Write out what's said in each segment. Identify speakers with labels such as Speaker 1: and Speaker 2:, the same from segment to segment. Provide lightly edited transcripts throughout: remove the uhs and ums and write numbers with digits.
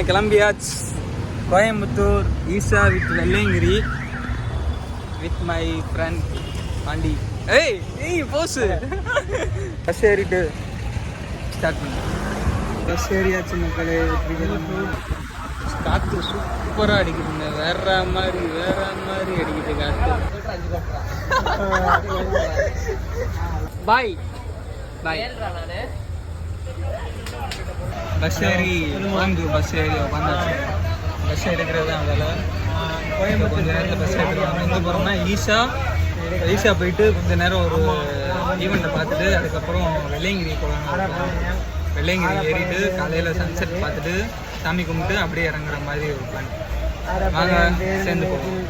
Speaker 1: கிளம்பியாச்சு Coimbatore Isha with Velliangiri with my friend Pandi. ஏய் போஸு பஸ் ஏறிட்டு ஸ்டார்ட் பண்ணு. பஸ் ஏறியாச்சு மக்களே. காற்று சூப்பராக அடிக்குதுங்க. வேற மாதிரி அடிக்குது காற்று. பாய் பாய். பஸ் ஏறி பஸ் ஏறி உட்காந்தாச்சு. பஸ் எடுக்கிறது தான் வேலை. கோயம்புத்தூர் கொஞ்சம் நேரத்தில் பஸ் எடுக்கலாம். எங்கே போகிறோம்னா ஈஷா போயிட்டு கொஞ்சம் நேரம் ஒரு ஈவெண்ட்டை பார்த்துட்டு அதுக்கப்புறம் வெள்ளையங்கிரி போகலாம். வெள்ளையங்கிரி ஏறிட்டு காலையில் சன்செட் பார்த்துட்டு சாமி கும்பிட்டு அப்படியே இறங்குற மாதிரி ஒரு பிளான். வாங்க சேர்ந்து போவோம்.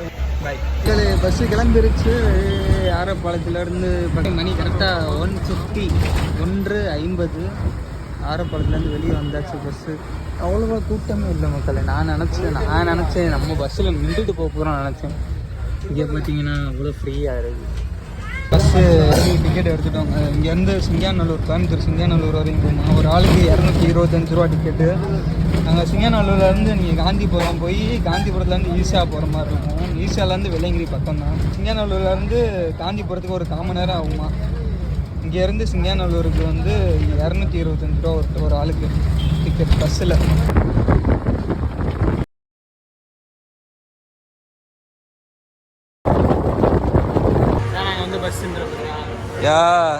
Speaker 1: பாய். பஸ்ஸு கிளம்பிருச்சு. ஆரப்பாளையத்துலேருந்து மணி கரெக்டாக 1:50 1:50. ஆரப்பாளையத்துலேருந்து வெளியே வந்தாச்சு. பஸ்ஸு அவ்வளோவா கூட்டமே இல்லை மக்களே. நான் நினச்சேன் நம்ம பஸ்ஸில் நின்றுட்டு போக போகிறோம் நினச்சேன். இங்கே பார்த்தீங்கன்னா அவ்வளோ ஃப்ரீயாக இருக்குது. பஸ்ஸு டிக்கெட் எடுத்துட்டோங்க. இங்கேருந்து சிங்காநல்லூர், கோயம்புத்தூர் சிங்காநல்லூர் வரைக்கும் போகணும். ஒரு ஆளுக்கு 225 ரூபா டிக்கெட்டு. நாங்கள் சிங்காநல்லூர்லேருந்து நீங்கள் காந்திபுரம் போய் காந்திபுரத்துலேருந்து ஈஷா போகிற மாதிரி இருக்கும். ஈஷாலேருந்து வெள்ளையங்கிரி பக்கம் தான். சிங்காநல்லூர்லேருந்து காந்திபுரத்துக்கு ஒரு 1/4 மணி நேரம் ஆகுமா. இங்கேருந்து சிங்காநல்லூருக்கு வந்து 225 ரூபா ஒரு ஆளுக்கு டிக்கெட் பஸ்ஸில்.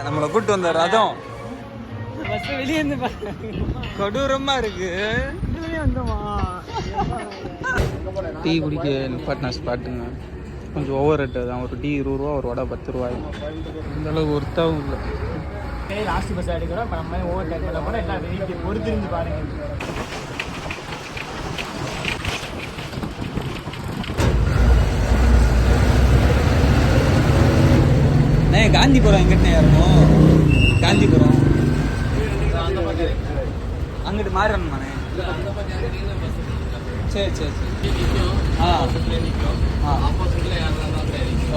Speaker 1: நம்மளை கூப்பிட்டு வந்தார். அதுவும் பஸ் வெளியே இருந்து கொடூரமா இருக்கு. டீ குடிக்க நிப்பாட்டினா ஸ்பாட்டுங்க. கொஞ்சம் ஓவர் ரேட்டு தான். ஒரு டீ 20 ரூபா, ஒரு வடை 10 ரூபாய். இந்த அளவுக்கு ஒருத்தாவும் இல்லை. லாஸ்ட் பஸ் எடுக்கிறோம். இப்போ நம்ம ஓவர் டேக் பண்ண போனால் எல்லாம் வெயிட் பொறுத்திருந்து பாருங்க. காந்திபுரம் எங்கிட்ட ஏறணும். காந்திபுரம் அங்கிட்டு மாறிடணுமாண்ணே. சரி.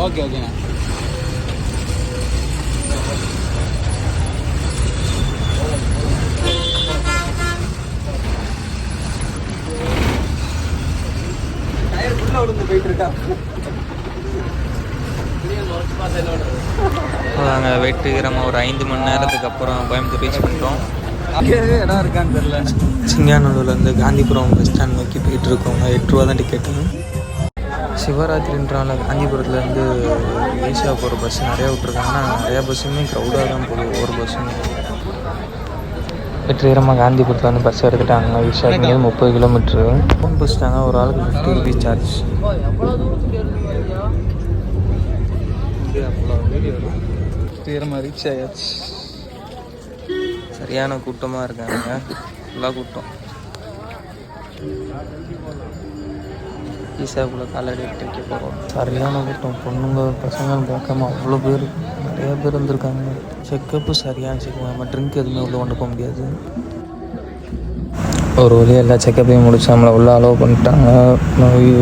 Speaker 1: ஓகேண்ணா. டயர் ஃபுல்லாக விழுந்து போயிட்டு இருக்கா. நாங்கள் வெயிட்டுக்கிறோம். ஒரு 5 மணி நேரத்துக்கு அப்புறம் கோயம்புத்தூர் ரீச் பண்ணிட்டோம். இடம் இருக்கான்னு தெரியல. சிங்காநல்லூர்லேருந்து காந்திபுரம் பஸ் ஸ்டாண்ட் நோக்கி போயிட்டு இருக்கோங்க. 8 ரூபா தான் டிக்கெட்டு. சிவராத்திரின்றால காந்திபுரத்துலேருந்து ஈஷா போகிற பஸ் நிறையா விட்ருக்காங்க. ஆனால் நிறையா பஸ்ஸுமே க்ரௌடாக தான் போகுது. ஒவ்வொரு பஸ்ஸுமே வெற்றிகரமாக காந்திபுரத்தில் வந்து பஸ் எடுத்துட்டாங்க. ஈஷாக்கு 30 கிலோமீட்ரு. ஃபோன் பஸ் தாங்க. ஒரு ஆளுக்கு 50 ரூபீஸ் சார்ஜ். வெற்றிகரமாக ரீச் ஆயாச்சு. சரியான கூட்டமாக இருக்காங்க. ஃபுல்லாக கூட்டம். ஈஷாக்குள்ளே காலடி எடுத்து வைக்க போகிறோம். சரியான கூட்டம். பொண்ணுங்க பசங்கன்னு பார்க்காம அவ்வளோ பேர், நிறையா பேர் வந்திருக்காங்க. செக்கப்பு சரியான செக். நம்ம ட்ரிங்க் எதுவுமே உள்ளே கொண்டு போக முடியாது. ஒரு வழியாக எல்லா செக்கப்பையும் முடிச்சு நம்மளை உள்ளே அலோவ் பண்ணிட்டாங்க.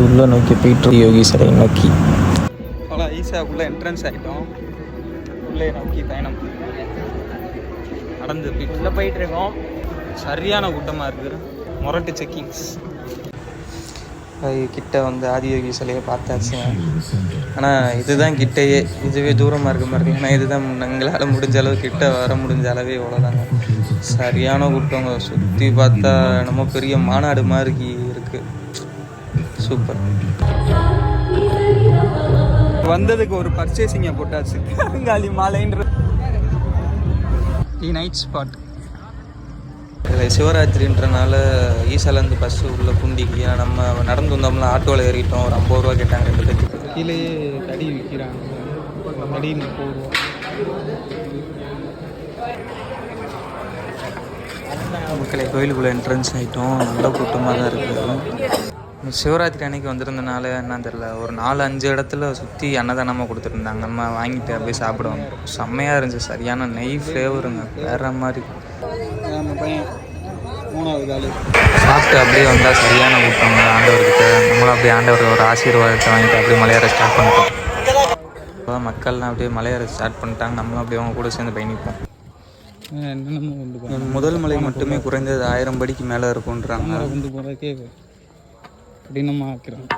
Speaker 1: உள்ளே நோக்கி போயிட்டு யோகி சிலை நோக்கி ஈஷாக்குள்ளே என்ட்ரன்ஸ் ஆகிட்டோம். உள்ளே நோக்கி பயணம் நடந்து உள்ளே போயிட்டுருக்கோம். சரியான கூட்டமாக இருக்குது. மொரட்டு செக்கிங்ஸ். கிட்ட வந்து ஆதியோகி சிலையை பார்த்தாச்சு. ஆனால் இதுதான் கிட்டையே. இதுவே தூரமாக இருக்க மாதிரி இருக்கு. ஆனால் இதுதான் எங்களால் முடிஞ்ச அளவு கிட்ட வர முடிஞ்ச அளவே இவ்வளோதாங்க. சரியான கூட்டங்க. சுற்றி பார்த்தா நம்ம பெரிய மாநாடு மாதிரி இருக்குது. சூப்பர். வந்ததுக்கு ஒரு பர்ச்சேசிங்கை போட்டாச்சு. கருங்காலி மாலைன்ற நைட் ஸ்பாட். இதில் சிவராத்திரின்றனால ஈஷாலேருந்து பஸ்ஸு உள்ளே குண்டிக்கு. நம்ம நடந்து வந்தோம்னா ஆட்டோவில் ஏறிட்டோம். ஒரு 50 ரூபா கேட்டாங்க 2 பேருக்கு. கீழேயே தடி விற்கிறாங்க. தடி 30 ரூபா. மக்களை கோயிலுக்குள்ளே என்ட்ரன்ஸ் ஆகிட்டோம். நல்ல கூட்டமாக தான் இருக்குது. சிவராத்திரி அன்னைக்கு வந்திருந்தனால என்னன்னு தெரில, ஒரு 4-5 இடத்துல சுற்றி அன்னதானமாக கொடுத்துருந்தாங்க. நம்ம வாங்கிட்டு அப்படியே சாப்பிடுவாங்க. செம்மையாக இருந்துச்சு. சரியான நெய் ஃப்ளேவருங்க. வேற மாதிரி. நம்ம பையன் 3வது ஆள் சாப்பிட்டு அப்படியே வந்தால் சரியான கூட்டங்க ஆண்டவர்கிட்ட. நம்மளும் அப்படியே ஆண்டவர் ஒரு ஆசீர்வாதத்தை வாங்கிட்டு அப்படியே மலையேற ஸ்டார்ட் பண்ணிட்டோம். மக்கள்லாம் அப்படியே மலையேற ஸ்டார்ட் பண்ணிட்டாங்க. நம்மளும் அப்படியே அவங்க கூட சேர்ந்து பயணிப்போம். முதல் மலை மட்டுமே குறைந்தது 1000 படிக்கு மேலே இருக்குன்றாங்க.
Speaker 2: கொண்டு போகிறதுக்கே கடினமாக ஆக்குறாங்க.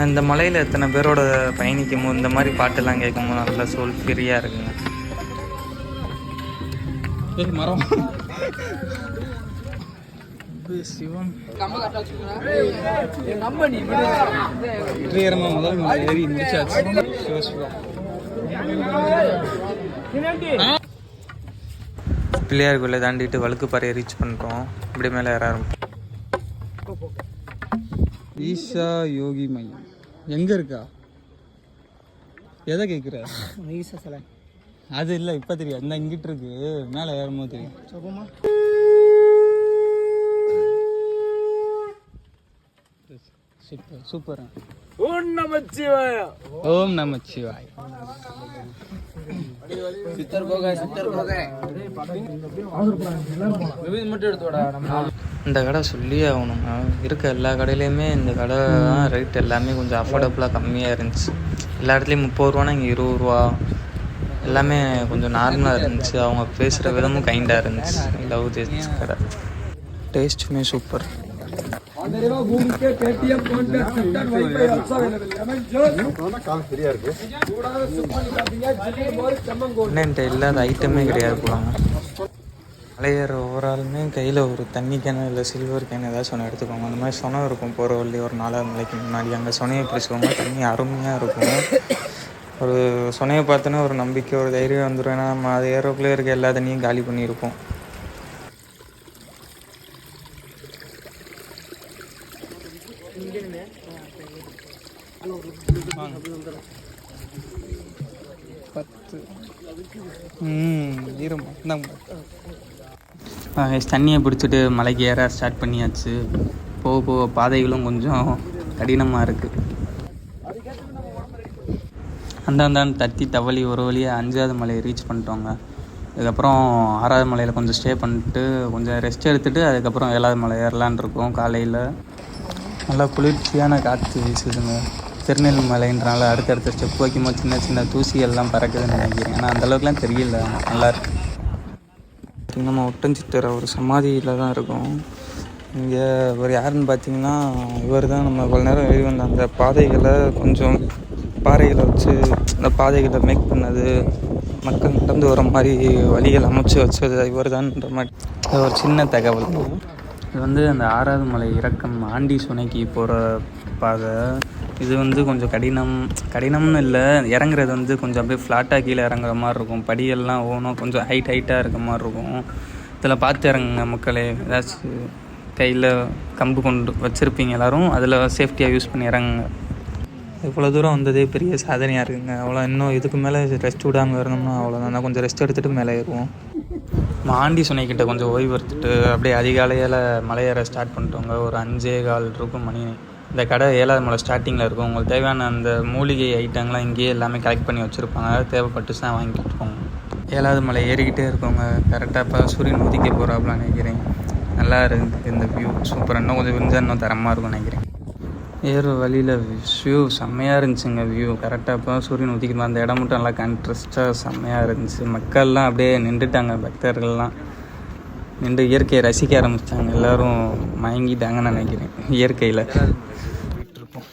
Speaker 1: அந்த மலையில் எத்தனை பேரோட பயணிக்கும் இந்த மாதிரி பாட்டெல்லாம் கேட்கும்போது நல்லா சோல் ஃப்ரீயாக இருக்குங்க.
Speaker 2: மரம் சிவம் வெற்றிகரமாக முதல் மலை ஏறி முடிச்சாச்சு. சிவசிவா
Speaker 1: பிள்ளையார் கோயிலை தாண்டிட்டு வழுக்குப்பாறையை ரீச் பண்ணிட்டோம். இப்படி மேலே ஏற ஆரம்பிச்சோம்.
Speaker 2: ஈஷா யோகி மையம் எங்கே இருக்கா? எதை கேட்குற? ஈஷா சிலை அது இல்லை, இப்போ தெரியும். அந்த இங்கிட்டு இருக்கு, மேலே ஏறும்போது தெரியும். சொல்லுமா சூப்பர் சூப்பர். ஓம் நமச்சிவாய. ஓம் நமச்சிவாய.
Speaker 1: இந்த கடை சொல்லி ஆகணுங்க. இருக்க எல்லா கடையிலையுமே இந்த கடை ரேட் எல்லாமே கொஞ்சம் அஃபோர்டபுளாக கம்மியாக இருந்துச்சு. எல்லா இடத்துலையும் 30 ரூபானா இங்கே 20 ரூபா. எல்லாமே கொஞ்சம் நார்மலாக இருந்துச்சு. அவங்க பேசுகிற விதமும் கைண்டாக இருந்துச்சு. லவ் திஸ் கடை. டேஸ்ட்டுமே சூப்பர். என்னன்ட்டு இல்லாத ஐட்டமே கிடையாது போலாங்க. மலையேற ஓவராலுமே கையில் ஒரு தண்ணி கேனு இல்லை சில்வர் கேனு ஏதாச்சும் ஒன்று எடுத்துக்கோங்க. அந்த மாதிரி சொனை இருக்கும் போகிற வழி ஒரு 4வது மலைக்கு முன்னாடி. அங்கே சொனையை பிடிச்சிக்கோங்க. தண்ணி அருமையாக இருக்கும். ஒரு சொனையை பார்த்தோன்னா ஒரு நம்பிக்கை, ஒரு தைரியம் வந்துடும். ஏன்னா நம்ம அது ஏறக்குள்ளே இருக்க எல்லா தண்ணியும் காலி பண்ணியிருப்போம். தண்ணியை பிடிச்சிட்டு மலைக்கு ஏற ஸ்டார்ட் பண்ணியாச்சு. போக போக பாதைகளும் கொஞ்சம் கடினமாக இருக்குது. அந்தாண்டான்னு தட்டி தவளி ஒரு வழியாக 5வது மலையை ரீச் பண்ணிட்டோங்க. அதுக்கப்புறம் 6வது மலையில் கொஞ்சம் ஸ்டே பண்ணிட்டு கொஞ்சம் ரெஸ்ட் எடுத்துகிட்டு அதுக்கப்புறம் 7வது மலை ஏறலான் இருக்கோம். காலையில் நல்லா குளிர்ச்சியான காற்று வீசுதுங்க. திருநெல்வேலின்றனால அடுத்தடுத்த ஸ்டெப் வைக்கும்போது சின்ன சின்ன தூசிகள்லாம் பறக்குதுன்னு நினைக்கிறேன். ஆனால் அந்தளவுக்குலாம் தெரியல. நல்லாயிருக்கு. நம்ம ஒட்டஞ்சிட்டர் ஒரு சமாதியில் தான் இருக்கும். இங்கே இவர் யாருன்னு பார்த்தீங்கன்னா இவர் தான் நம்ம இவ்வளோ நேரம் எழுதி வந்த அந்த பாதைகளை கொஞ்சம் பாறைகளை வச்சு அந்த பாதைகளை மேக் பண்ணது, மக்கள் நடந்து வர மாதிரி வழிகள் அமைச்சு வச்சது இவர் தான்ன்ற மாதிரி ஒரு சின்ன தகவல். இது வந்து அந்த 6வது மலை இறக்கம் ஆண்டி சுனைக்கு போகிற பாதை. இது வந்து கொஞ்சம் கடினம்னு இல்லை, இறங்குறது வந்து கொஞ்சம் அப்படியே ஃப்ளாட்டாக கீழே இறங்குற மாதிரி இருக்கும். படியெல்லாம் ஓணும் கொஞ்சம் ஹைட்டாக இருக்க மாதிரி இருக்கும். இதில் பார்த்து இறங்குங்க மக்களே. ஏதாச்சும் கையில் கம்பு கொண்டு வச்சுருப்பீங்க எல்லோரும், அதில் சேஃப்டியாக யூஸ் பண்ணி இறங்குங்க. இவ்வளோ தூரம் வந்ததே பெரிய சாதனையாக இருக்குங்க. அவ்வளோ இன்னும் இதுக்கு மேலே ரெஸ்ட் விடாமல் இருந்தோம்னா அவ்வளோதான். கொஞ்சம் ரெஸ்ட் எடுத்துகிட்டு மேலே ஏறுவோம். ஆண்டி சுனைக்கிட்ட கொஞ்சம் ஓய்வு எடுத்துட்டு அப்படியே அதிகாலையில் மலையேற ஸ்டார்ட் பண்ணிட்டோங்க. ஒரு 5:15 இருக்கும் மணி. இந்த கடை 7வது மலை ஸ்டார்டிங்கில் இருக்கும். உங்களுக்கு தேவையான அந்த மூலிகை ஐட்டங்கள்லாம் இங்கேயே எல்லாமே கலெக்ட் பண்ணி வச்சுருப்பாங்க. தேவைப்பட்டு தான் வாங்கிட்டு இருக்கோங்க. 7வது மலை ஏறிக்கிட்டே இருக்கோங்க. கரெக்டாக இப்போ சூரியன் உதிக்க போகிறாப்லான்னு நினைக்கிறேன். நல்லா இருக்குது இந்த வியூ. சூப்பராக இன்னும் கொஞ்சம் விரிஞ்சா இன்னும் தரமாக இருக்கும்னு நினைக்கிறேன். ஏறு வழியில் வியூ செம்மையாக இருந்துச்சுங்க. வியூ கரெக்டாக இப்போ சூரியன் உதிக்கணும். அந்த இடம் மட்டும் நல்லா கான்ட்ராஸ்ட்டாக செம்மையாக இருந்துச்சு. மக்கள்லாம் அப்படியே நின்றுட்டாங்க. பக்தர்கள்லாம் நின்று இயற்கையை ரசிக்க ஆரம்பிச்சிட்டாங்க. எல்லோரும் மயங்கிட்டாங்கன்னு நினைக்கிறேன் இயற்கையில். இருக்கோம்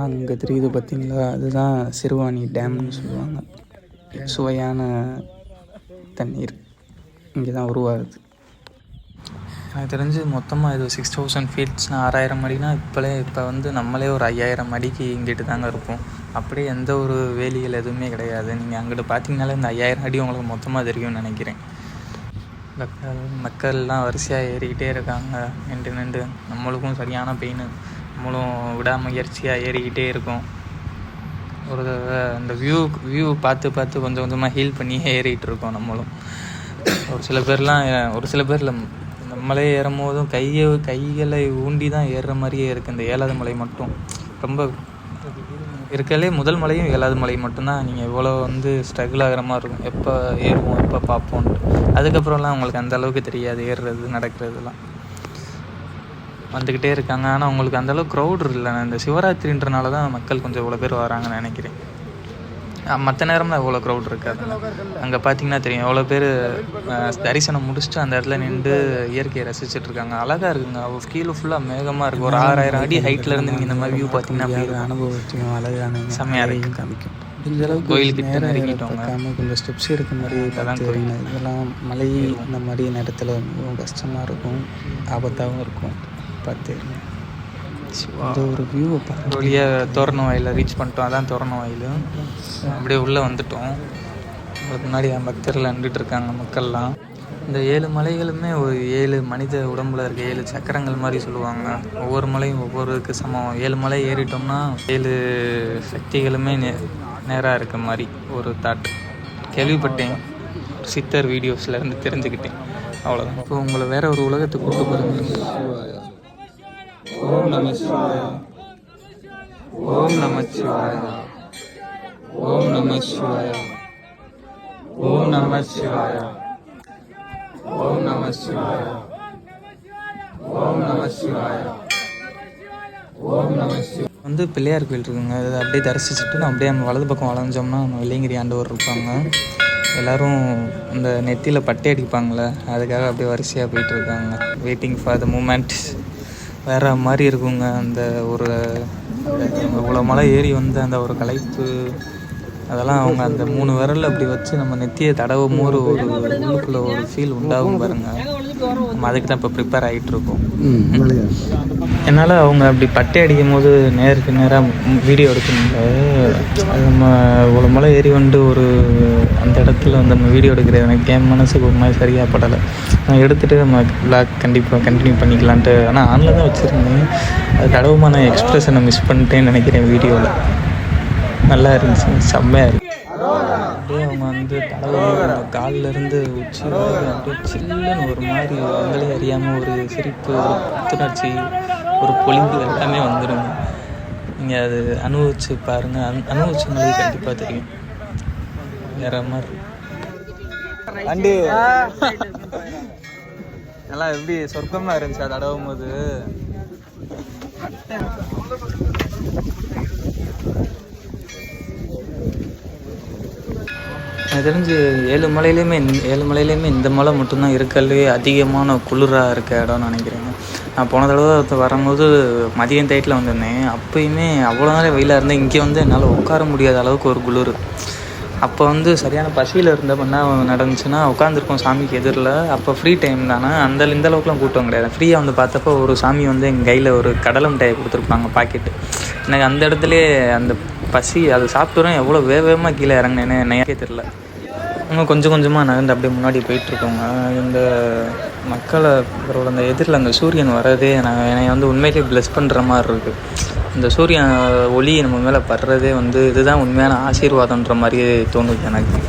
Speaker 1: அங்கே தெரியுது பார்த்தீங்களா, அதுதான் சிறுவாணி டேம்னு சொல்லுவாங்க. சுவையான தண்ணீர் இங்கே தான் உருவாகுது. எனக்கு தெரிஞ்சு மொத்தமாக இது 6000 ஃபீட்ஸ்னால் 6000 அடினா இப்போ வந்து நம்மளே ஒரு 5000 அடிக்கு இங்கிட்டு தாங்க இருப்போம். அப்படியே எந்த ஒரு வேலிகள் எதுவுமே கிடையாது. நீங்கள் அங்கிட்டு பார்த்தீங்கனாலே இந்த 5000 அடி உங்களுக்கு மொத்தமாக தெரியும்னு நினைக்கிறேன். மக்கள்லாம் வரிசையாக ஏறிக்கிட்டே இருக்காங்க. நின்று நம்மளுக்கும் சரியான பெயின். நம்மளும் விடாமுயற்சியாக ஏறிக்கிட்டே இருக்கோம். ஒரு அந்த வியூ பார்த்து கொஞ்சம் கொஞ்சமாக ஹீல் பண்ணி ஏறிக்கிட்டு இருக்கோம் நம்மளும். ஒரு சில பேர்
Speaker 3: மலை ஏறும் போதும் கைகளை ஊண்டி தான் ஏறுற மாதிரியே இருக்குது. இந்த 7வது மலை மட்டும் ரொம்ப இருக்கலே முதல் மலையும் 7வது மலை மட்டும்தான் நீங்கள் இவ்வளோ வந்து ஸ்ட்ரகிள் ஆகிற மாதிரி இருக்கும். எப்போ ஏறுவோம் எப்போ பார்ப்போன்ட்டு. அதுக்கப்புறம்லாம் உங்களுக்கு அந்த அளவுக்கு தெரியாது ஏறுறது நடக்கிறதுலாம். வந்துக்கிட்டே இருக்காங்க. ஆனால் உங்களுக்கு அந்தளவுக்கு க்ரௌட் இல்லை. இந்த சிவராத்திரின்றனால தான் மக்கள் கொஞ்சம் இவ்வளோ பேர் வராங்கன்னு நினைக்கிறேன். மற்ற நேரம்லாம் எவ்வளோ க்ரௌட் இருக்காது. அங்கே பார்த்தீங்கன்னா தெரியும் எவ்வளோ பேர் தரிசனம் முடிச்சுட்டு அந்த இடத்துல நின்று இயற்கையை ரசிச்சுட்டு இருக்காங்க. அழகாக இருக்குங்க. கீழே ஃபுல்லாக மேகமாக இருக்குது. ஒரு 6000 அடி ஹைட்டில் இருந்து நீங்கள் இந்த மாதிரி வியூ பார்த்தீங்கன்னா
Speaker 2: அனுபவத்தையும் அழகான
Speaker 3: செம்மையாக இருக்கு.
Speaker 2: காமிக்கும். முடிஞ்சளவுக்கு
Speaker 3: கோயிலுக்கிட்ட நெருங்கிட்டோங்க.
Speaker 2: கொஞ்சம் ஸ்டெப்ஸ் இருக்க மாதிரி
Speaker 3: அதான்
Speaker 2: தெரியுங்க. இதெல்லாம் மலை இந்த மாதிரி நேரத்தில் ரொம்ப கஷ்டமாக இருக்கும், ஆபத்தாகவும் இருக்கும். பார்த்து இந்த ஒரு வியூவை பார்க்க
Speaker 3: வழியாக தோரண வாயில ரீச் பண்ணிட்டோம். அதான் தோரண வாயில். அப்படியே உள்ளே வந்துட்டோம். அதுக்கு முன்னாடி பக்தர்கள் நின்றுட்டு இருக்காங்க மக்கள்லாம். இந்த 7 மலைகளுமே ஒரு 7 மனித உடம்புல இருக்க 7 சக்கரங்கள் மாதிரி சொல்லுவாங்க. ஒவ்வொரு மலையும் ஒவ்வொருக்கு சமம். 7 மலை ஏறிட்டோம்னா 7 சக்திகளுமே நேராக இருக்க மாதிரி ஒரு தாட் கேள்விப்பட்டேன். சித்தர் வீடியோஸில் இருந்து தெரிஞ்சுக்கிட்டேன். அவ்வளோதான். இப்போ உங்களை வேற ஒரு உலகத்துக்கு கூட்டு போகிறேன். ஓம் நம சிவாய. ஓம் நம சிவாய. ஓம் நம சிவாய. ஓம் நம சிவாய. ஓம் நம சிவாய. ஓம் நம சிவாய. ஓம் நம சிவாய. வந்து பிள்ளையார் கோயில் இருக்குங்க. அதை அப்படியே தரிசிச்சுட்டு நம்ம அப்படியே நம்ம வலது பக்கம் வளைஞ்சோம்னா நம்ம வெள்ளியங்கிரி ஆண்டவர் இருப்பாங்க. எல்லோரும் இந்த நெத்தியில் பட்டை அடிப்பாங்களே, அதுக்காக அப்படியே வரிசையாக போயிட்டுருக்காங்க. Waiting for the moment. வேறு மாதிரி இருக்குங்க. அந்த ஒரு இவ்வளோ மலை ஏறி வந்து அந்த ஒரு களைப்பு அதெல்லாம் அவங்க அந்த 3 விரலில் அப்படி வச்சு நம்ம நெத்தியை தடவும் போது ஒரு உள்ளுக்குள்ளே ஒரு ஃபீல் உண்டாகும் பாருங்க. நம்ம அதுக்கு தான் இப்போ ப்ரிப்பேர் ஆகிட்டுருக்கோம். என்னால் அவங்க அப்படி பட்டை அடிக்கும் போது நேருக்கு நேராக வீடியோ எடுக்கணும்ல. அது நம்ம இவ்வளோ மலை ஏறி வந்து ஒரு அந்த இடத்துல வந்து நம்ம வீடியோ எடுக்கிறது எனக்கு என் மனசுக்கு ஒரு மாதிரி சரியாக படலை. நான் எடுத்துகிட்டு நம்ம விளாக் கண்டிப்பாக கண்டினியூ பண்ணிக்கலான்ட்டு. ஆனால் ஆனில் தான் வச்சுருந்தேன். அது தடவுமான எக்ஸ்ப்ரெஷனை மிஸ் பண்ணிட்டேன்னு நினைக்கிறேன். வீடியோவில் நல்லா இருந்துச்சு, செம்மையாக இருக்குது. அப்படியே அவங்க வந்து தடவை காலிலேருந்து உச்சி அப்படியே சில்லுன்னு ஒரு மாதிரி அவங்களே அறியாமல் ஒரு சிரிப்பு, ஒரு புத்துணர்ச்சி, ஒரு பொலிவு எல்லாமே வந்துடும். நீங்கள் அது அனுபவிச்சு பாருங்கள். அனுபவிச்சவங்களுக்கு கண்டிப்பாக தெரியும். வேற மாதிரி அண்டு நல்லா எப்படி சொர்க்கமாக இருந்துச்சு அது தடவும் போது. எனக்கு தெரிஞ்சு 7 மலையிலையுமே இந்த மலை மட்டும்தான் இருக்கலே அதிகமான குளிராக இருக்க இடம்னு நினைக்கிறேங்க. நான் போன தடவை வரும்போது மதியம் டைட்டில் வந்திருந்தேன். அப்போயுமே அவ்வளோ நேரம் வெயிலாக இருந்தேன். இங்கே வந்து என்னால் உட்கார முடியாத அளவுக்கு ஒரு குளிர். அப்போ வந்து சரியான பசியில் இருந்தப்போ என்ன நடந்துச்சுன்னா, உட்காந்துருக்கோம் சாமிக்கு எதிரில். அப்போ ஃப்ரீ டைம் தானே, இந்த அளவுக்குலாம் கூட்டம் கிடையாது. ஃப்ரீயாக வந்து பார்த்தப்போ ஒரு சாமி வந்து எங்கள் கையில் ஒரு கடலை மிட்டாயை கொடுத்துருப்பாங்க பாக்கெட்டு. எனக்கு அந்த இடத்துலையே அந்த பசி அதை சாப்பிட்டுறோம் எவ்வளோ வேகமாக கீழே இறங்கினேன்னு என்னையே தெரில. இன்னும் கொஞ்சம் கொஞ்சமாக நகர்ந்து அப்படியே முன்னாடி போயிட்டுருக்கோங்க. இந்த மக்களை அப்புறம் அந்த எதிரில் அந்த சூரியன் வர்றதே என்னை வந்து உண்மையிலே ப்ளஸ் பண்ணுற மாதிரி இருக்குது. இந்த சூரியன் ஒளி நம்ம மேலே படுறதே வந்து இதுதான் உண்மையான ஆசீர்வாதன்ற மாதிரியே தோணுது எனக்கு.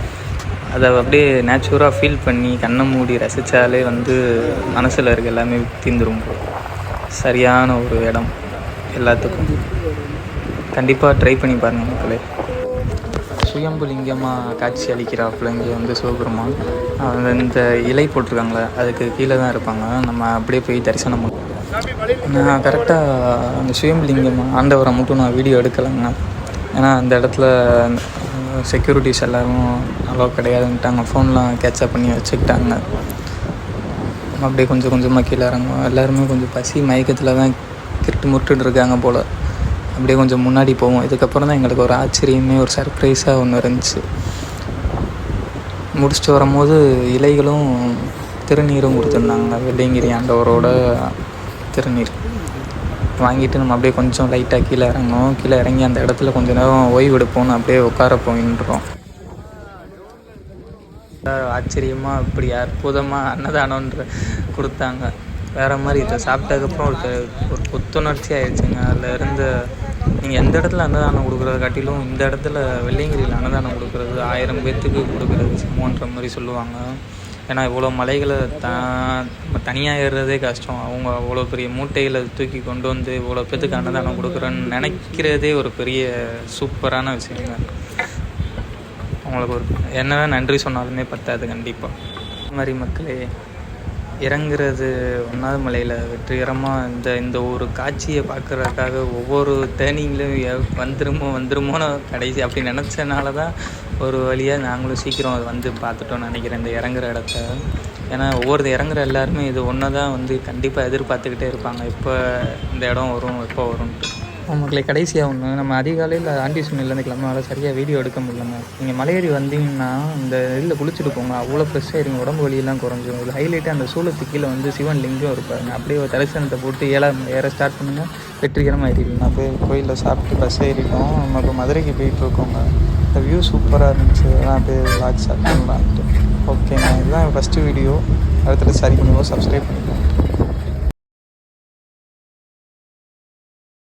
Speaker 3: அதை அப்படியே நேச்சுராக ஃபீல் பண்ணி கண்ணை மூடி ரசித்தாலே வந்து மனசில் இருக்க எல்லாமே தீர்ந்துரும். சரியான ஒரு இடம் எல்லாத்துக்கும். கண்டிப்பாக ட்ரை பண்ணி பாருங்கள் மக்களே. சுயம்பு லிங்கமாக காட்சி அளிக்கிறாப்புல இங்கே வந்து சிவபெருமான். இந்த இலை போட்டிருக்காங்களே அதுக்கு கீழே தான் இருப்பாங்க. நம்ம அப்படியே போய் தரிசனம் பண்ணுவோம். நான் கரெக்டாக அந்த சுயம்பு லிங்கம் ஆண்டவரை மட்டும் நான் வீடியோ எடுக்கலைங்க. ஏன்னா அந்த இடத்துல செக்யூரிட்டிஸ் எல்லோரும் அவ்வளோ கிடையாதுன்ட்டாங்க. ஃபோன்லாம் கேட்சப் பண்ணி வச்சுக்கிட்டாங்க. அப்படியே கொஞ்சம் கொஞ்சமாக கீழே இறங்குவோம். எல்லாருமே கொஞ்சம் பசி மயக்கத்தில் தான் முட்டுட்டு இருக்காங்க போல். அப்படியே கொஞ்சம் முன்னாடி போவோம். இதுக்கப்புறம் தான் எங்களுக்கு ஒரு ஆச்சரியமே ஒரு சர்ப்ரைஸாக ஒன்று இருந்துச்சு. முடிச்சுட்டு வரும்போது இலைகளும் திருநீரும் கொடுத்துருந்தாங்க. வெள்ளியங்கிரி ஆண்டவரோட திருநீர் வாங்கிட்டு நம்ம அப்படியே கொஞ்சம் லைட்டாக கீழே இறங்கணும். கீழே இறங்கி அந்த இடத்துல கொஞ்சம் நேரம் ஓய்வு எடுப்போம்னு அப்படியே உட்கார போயின்றோம். ஆச்சரியமாக இப்படி அற்புதமாக அன்னதானம்ன்ற கொடுத்தாங்க. வேறு மாதிரி இதை சாப்பிட்டதுக்கப்புறம் ஒரு புத்துணர்ச்சி ஆகிடுச்சுங்க. அதில் இருந்து நீங்கள் எந்த இடத்துல அன்னதானம் கொடுக்குறத காட்டிலும் இந்த இடத்துல வெள்ளியங்கிரியில் அன்னதானம் கொடுக்குறது 1000 பேர்த்துக்கு கொடுக்குறது சமன்ற மாதிரி சொல்லுவாங்க. ஏன்னா இவ்வளோ மலைகளை தனியாக ஏறுறதே கஷ்டம். அவங்க அவ்வளோ பெரிய மூட்டைகளை தூக்கி கொண்டு வந்து இவ்வளோ பேத்துக்கு அன்னதானம் கொடுக்குறோன்னு நினைக்கிறதே ஒரு பெரிய சூப்பரான விஷயங்க. அவங்களுக்கு ஒரு என்னதான் நன்றி சொன்னாலுமே பத்தாது கண்டிப்பாக. இந்த மாதிரி மக்களே இறங்குறது 1வது மலையில் வெற்றிகரமாக இந்த ஒரு காட்சியை பார்க்குறதுக்காக ஒவ்வொரு டேர்னிங்லையும் வந்துருமோன்னு கடைசி அப்படி நினச்சனால தான் ஒரு வழியாக நாங்களும் சீக்கிரம் அதை வந்து பார்த்துட்டோன்னு நினைக்கிறேன் இந்த இறங்குற இடத்த. ஏன்னா ஒவ்வொரு இறங்குற எல்லாருமே இது ஒன்று தான் வந்து கண்டிப்பாக எதிர்பார்த்துக்கிட்டே இருப்பாங்க, எப்போ இந்த இடம் வரும் எப்போ வரும்ன்ட்டு. மக்களே கடைசியாக ஒன்று, நம்ம அதிகாலையில் ஆண்டி சுனிலேருந்து கிளம்பினால சரியாக வீடியோ எடுக்க முடியலங்க. நீங்கள் மலையேறி வந்தீங்கன்னா இந்த இதில் குளிச்சுட்டு போங்க, அவ்வளோ ஃப்ரெஷ்ஷாக இருங்க, உடம்பு வலியெல்லாம் குறைஞ்சிடும். இது ஹைலைட்டாக அந்த சூளத்துக்கு கீழே வந்து சிவன் லிங்கம் இருப்பாருங்க. அப்படியே ஒரு தரிசனத்தை போட்டு ஏற ஸ்டார்ட் பண்ணுங்கள், வெற்றிகரமாக ஏறிடலாம். நான் போய் கோயிலில் சாப்பிட்டு பஸ் ஏறிட்டோம். நம்ம இப்போ மதுரைக்கு போயிட்டுருக்கோங்க. இந்த வியூ சூப்பராக இருந்துச்சு, அதான் அப்படியே வ்ளாக் ஸ்டார்ட் பண்ணலான்ட்டு. ஓகேங்க, இதுதான் ஃபஸ்ட்டு வீடியோ. அடுத்தது சரி பண்ணுவோம், சப்ஸ்கிரைப் பண்ணிக்கலாம்.